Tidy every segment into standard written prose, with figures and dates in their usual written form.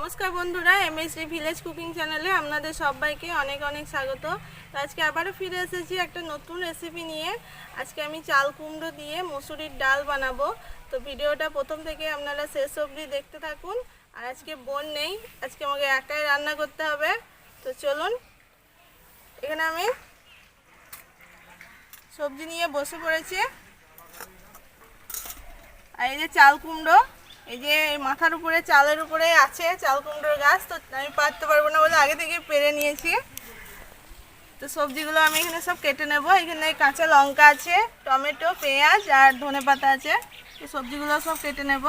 নমস্কার বন্ধুরা, MSD village cooking চ্যানেলে আপনাদের সবাইকে অনেক অনেক স্বাগত। তো আজকে আবারও ফিরে এসেছি একটা নতুন রেসিপি নিয়ে। আজকে আমি চাল কুমড়ো দিয়ে মসুরির ডাল বানাবো। তো ভিডিওটা প্রথম থেকে আপনারা শেষ অবধি দেখতে থাকুন। আর আজকে বোন নেই, আজকে আমাকে একাই রান্না করতে হবে। তো চলুন, এখানে আমি সবজি নিয়ে বসে পড়েছি। আর এই যে চাল কুমড়ো, এই যে মাথার উপরে চালের উপরে আছে চাল কুমড়োর গাছ। তো আমি পারতে পারবো না বলে আগে থেকে পেরে নিয়েছি। তো সবজিগুলো আমি এখানে সব কেটে নেব। এখানে কাঁচা লঙ্কা আছে, টমেটো, পেঁয়াজ আর ধনেপাতা আছে। এই সবজিগুলো সব কেটে নেব।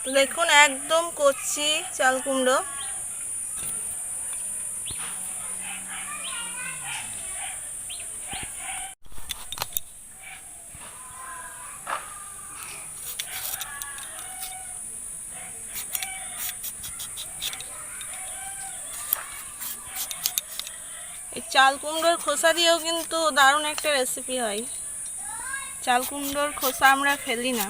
তো দেখুন, একদম কচি চাল কুমড়ো। এই চাল কুমড়োর খোসা দিয়েও কিন্তু দারুণ একটা রেসিপি হয়। চাল কুমড়োর খোসা আমরা ফেলি না।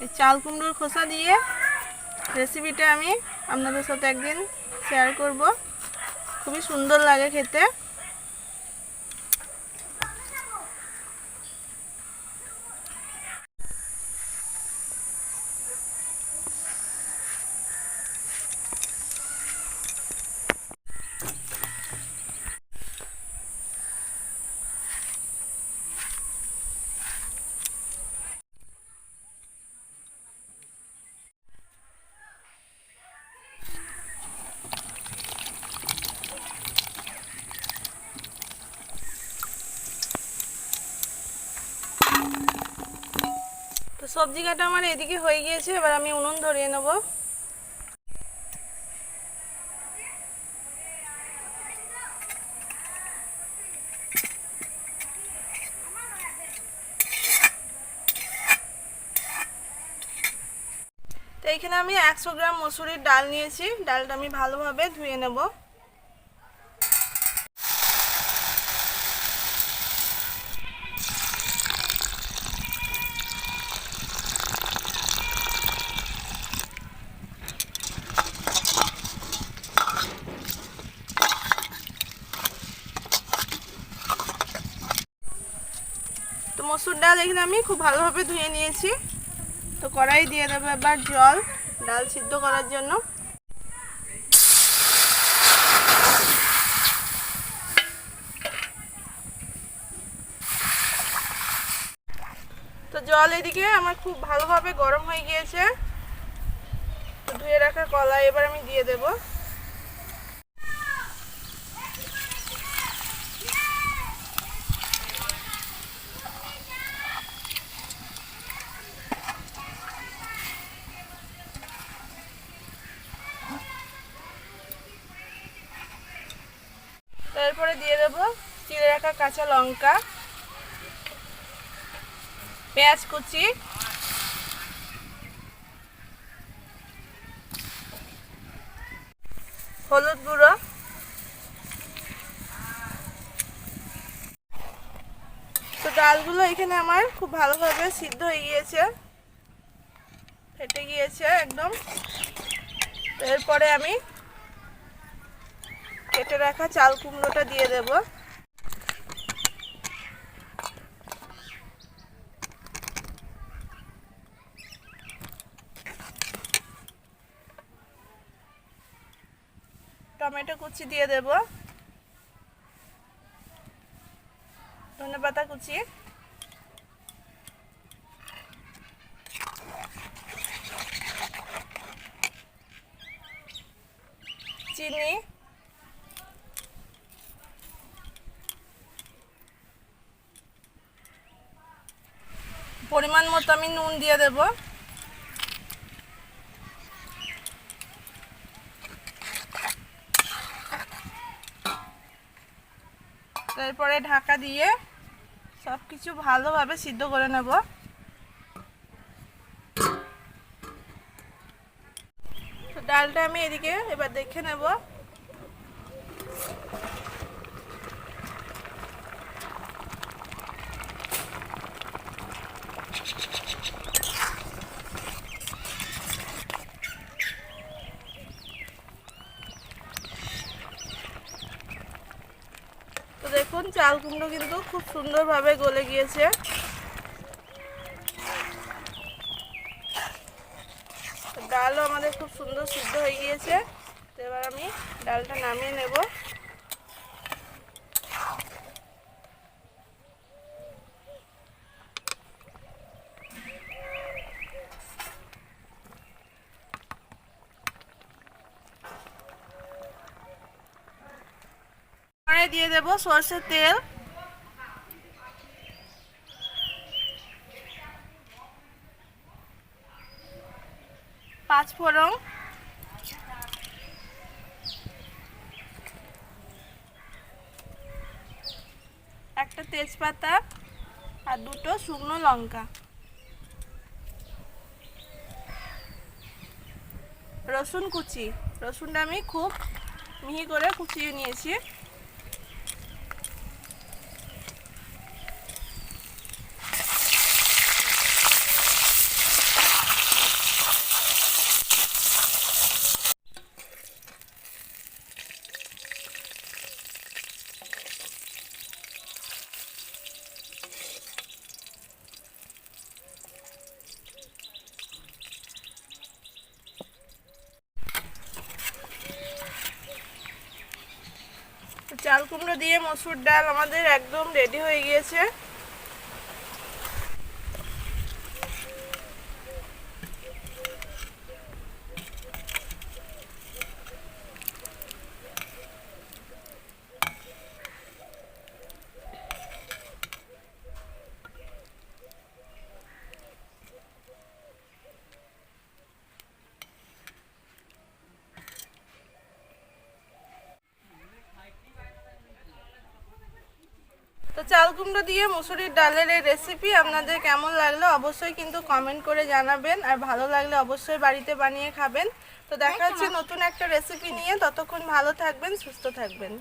এই চাল কুমড়োর খোসা দিয়ে রেসিপিটা আমি আপনাদের সাথে একদিন শেয়ার করব। খুবই সুন্দর লাগে খেতে। তো সবজি কাটা আমার এদিকে হয়ে গিয়েছে, এবার আমি উনুন ধরিয়ে নেব। তো এইখানে আমি 100 গ্রাম মসুরির ডাল নিয়েছি। ডালটা আমি ভালোভাবে ধুয়ে নেব। তো মসুর ডাল এখানে আমি খুব ভালোভাবে ধুয়ে নিয়েছি। তো কড়াই দিয়ে দেবো এবার জল, ডাল সিদ্ধ করার জন্য। তো জল এদিকে আমার খুব ভালোভাবে গরম হয়ে গিয়েছে। তো ধুয়ে রাখা কলাই এবার আমি দিয়ে দেব। তারপরে দিয়ে দেব চিড়ে রাখা কাঁচা লঙ্কা। পেঁয়াজ কুচি, হলুদ গুঁড়ো, তো ডালগুলো এখানে আমার খুব ভালোভাবে সিদ্ধ হয়ে গিয়েছে, ফেটে গিয়েছে একদম। এরপরে আমি কেটে রাখা চাল কুমড়োটা দিয়ে দেব। টমেটো কুচি দিয়ে দেব, ধনেপাতা কুচি, চিনি, পরিমাণ মতো আমি নুন দিয়ে দেব। তারপরে ঢাকা দিয়ে সবকিছু ভালোভাবে সিদ্ধ করে নেব। তো ডালটা আমি এদিকে এবার দেখে নেব। তো দেখুন চাল কুমড়ো কিন্তু খুব সুন্দরভাবে গলে গিয়েছে। ডালও আমাদের খুব সুন্দর সিদ্ধ হয়ে গিয়েছে। তো এবার আমি ডালটা নামিয়ে নেব। দিয়ে দেব সরষের তেল, পাঁচ ফোড়ন, একটা তেজপাতা আর দুটো শুকনো লঙ্কা, রসুন কুচি। রসুনটা আমি খুব মিহি করে কুচিয়ে নিয়েছি। চাল কুমড়ো দিয়ে মসুর ডাল আমাদের একদম রেডি হয়ে গিয়েছে। তো চাল কুমড়ো দিয়ে মুসুরির ডালের এই রেসিপি আপনাদের কেমন লাগলো অবশ্যই কিন্তু কমেন্ট করে জানাবেন, আর ভালো লাগলে অবশ্যই বাড়িতে বানিয়ে খাবেন। তো দেখা হচ্ছে নতুন একটা রেসিপি নিয়ে। ততক্ষণ ভালো থাকবেন, সুস্থ থাকবেন।